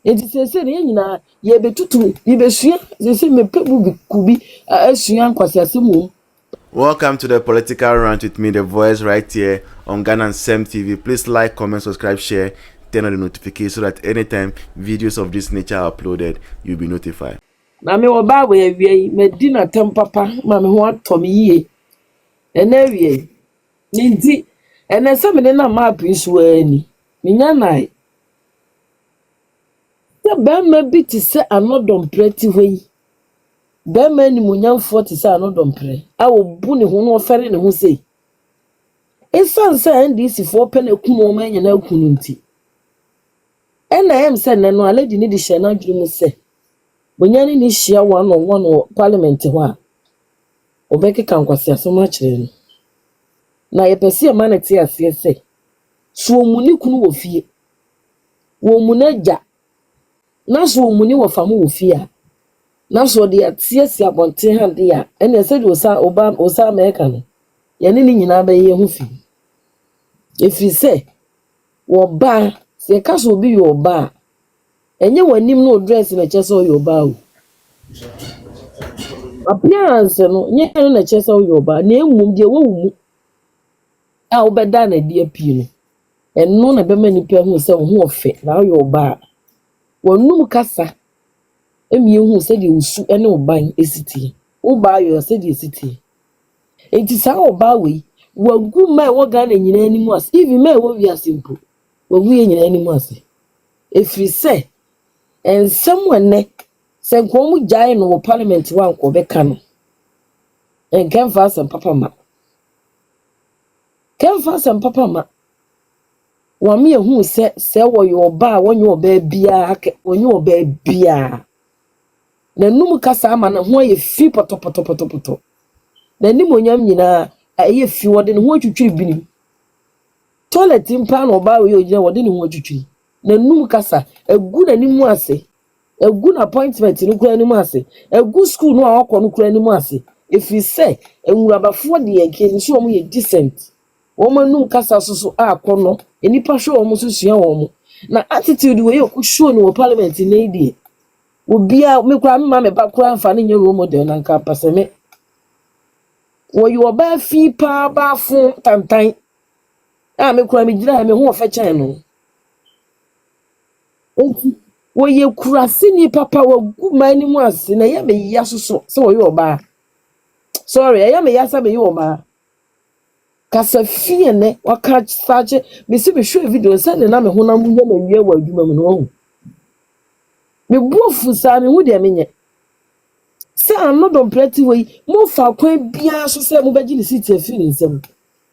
Enti sese ne nyina ye betutu ye besua sese mepebu bi kubi asua nkwasiase mu. Welcome to the political rant with me, the voice, right here on Ghana and Sem TV. Please like, comment, subscribe, share, turn on the notification so that anytime videos of this nature are uploaded, you'll be notified. Na me oba we awie me di na tem papa ma me ho atom yie. Ena awie. Ninti ena se me na map isu ani. Minya nai. Se be ma bi ti se anodom preti hoi. Be ma ni munyamfo ti se anodom pre. A obu ne ho no ofere ne ho sei. Esan se NDC fo pe na kunu o ma nya na kunu nti. Ena em se ne no aledi ni di hye na dwuru mu se. Bonyani ni hia one parliament ho a. Obekeka nkwasiaso ma kire no. Na ye pese e ma na ti ase se. So omuni kunu wo fie. Wo munaja. Na so omuni wo famu wo fie a. Na so de atiesi abonte hande ya. Ene se de osa America no. Ye ne ni nyina ba ye ho fi. Efi se wo ba se ka so bi yo ba. Enye wanim no dress na chese o yo ba o. Appearance no nye no na chese o yo ba. Na emum de wo mu. A obeda na de apie no. Eno na be mani pe hu se wo ho ofe na o yo ba. Wonum kasa emi ehu se de usu ene oban esiti. Wo ba yo se de esiti. Enti sa oba we wagu ma wo ga na nyina animu as even ma wo wi asimpo. Wagu ye nyina animu as. Efri se ensem wenne se nkomu jai no parliament wa nko beka no. Enkenfa asem papa ma. Kenfa asem papa ma. Wa me ehu se wo yo ba wonye oba bia wonye oba bia. Na num kasa ama na ho ye fi poto. Na ni monyam nyina aye fi wode ne ho atwitwi binim. Toilet mpa na oba we ogina wode ne ho atwitwi. Na num kasa egu na nimu ase. Egu na appointment no kura nimu ase. Egu school no a wakọ no kura nimu ase. Efi se enwurabafo de yenke nso omo ye decent. Woman num kasa soso akọ no enipa hwe omo susua omo. Na attitude we yokushow no parliament na idie. Obia me kura mma me ba kura mfa ne nye role model na nka paseme. Wo yo ba fi pa ba fun tantan. A me kura me gira me ho ofa chan no. Enti wo ye kura sini papa wo gu mani mu ase na ye me ya soso se wo yo ba. Sorry, ye me ya sa me yo ba. Kasa fie ne waka sache me si be hwe video se ne na me honam ye me wie wa adwuma mu no. Me buofu sa me hu de me nye. Se anodom preti we mo fa kwan bia so se mo beji ni city afi ni nsem.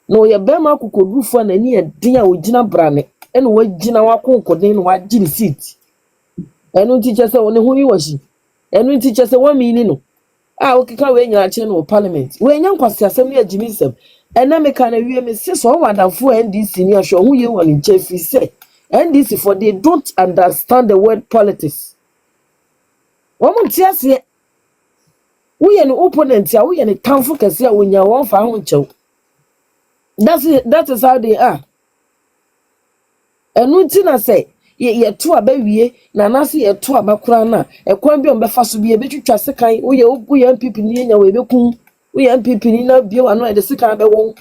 No ye be ma kokodufo na ni edin a ogina brane ene wagina wakonkodin no wagi ni city. Enu teacher se woni hu yi washi. Enu teacher se wa mi ni no. Ah okika we nya ache no parliament. We nya nkwasi asem ya jimi nsem. Ena me ka na wie me se so wadafo NDC ni ahwe hu ye woni nche fi se. NDC for they don't understand the word politics. Womo tiase we ye no opponent ya we ye no tamfo kase a wonya won fa ho nchew. That is how they are. Enu ti na say ye to abawie na na se ye to abakura na ekwan bi on befa so bi e betwitwa sekan wo ye MPP ni nya we bekun wo ye MPP ni na bi wa no e de sekan be won.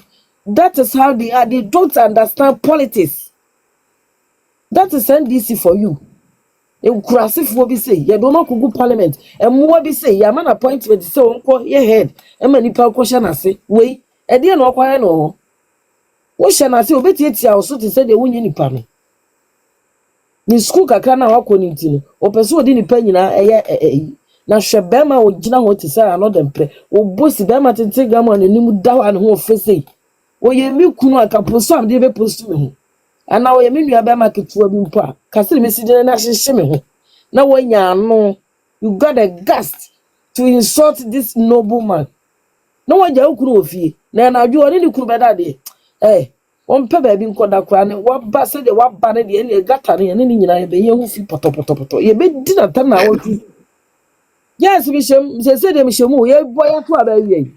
That is how they are. They don't understand politics. That is NDC for you. E kurasifo bi say ye do makugu parliament e mo bi say ya man appointment say wonko ye head e ma nipa ko hye na se we e de na okwaye no wo hye na se obetietia wo so te say de wonye nipa no ni school kakra na wakọ ni ti no opese odi nipa nyina eye na hwebe ma wo gina ho te say anodem pre wo bosi be ma tente gama na nim da wa ne ho ofese wo ye mi kunu akaposo am de be post me ho ana wo ye me nua be ma ketua bi mpo a kase me sidine na hyehye me ho na wanya no you got a gust to insult this noble man na waja ukuru ofie na na adwo ni kuru be da de won pe ba bi nkoda kra ne waba se de waba ne de ne gata ne ne nyina ye be ye hu fi poto ye be di na tam na wotu yes bi shem se de mi shemu ye boya to aba wie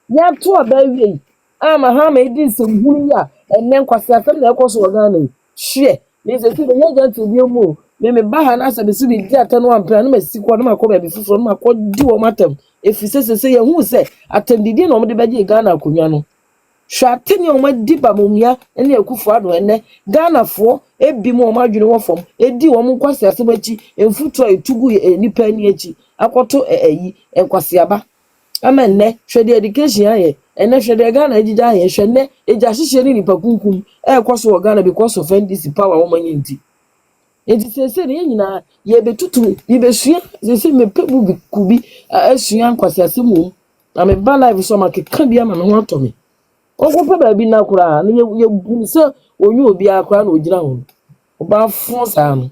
ya to aba wie ama ha ma edi nsem hunu ya enne nkwase asem na ekoso Ghana hwe ni se se ye ja to bi mu me ba ha na asa be si bi di atanu ampra na masi kwa na makọ be fufu na makọ di wo matam efise ye hu se atendidi na omde beje Ghana akonwa no hwate ne omadi ba momia ene akufo ado ene Ghana fo ebi mo omadwene wo fom edi wo nkwase asemachi emfutu etugu nipa ni achi akoto eyi enkwase aba ama nne hwede education aye ene hwede Ghana ejija aye hwene eja hihye ni nipa kunkum ekoso wo Ghana because of NDC power wo manye nti enti sese ne nyina ye betutu bi besua sese mepebu bi kubi asua nkwase asemu na me ba live so makeka bia ma me ho atomi okope ba bi na kura na ye bu se onyu obi akura na ogina ho oba fon sa no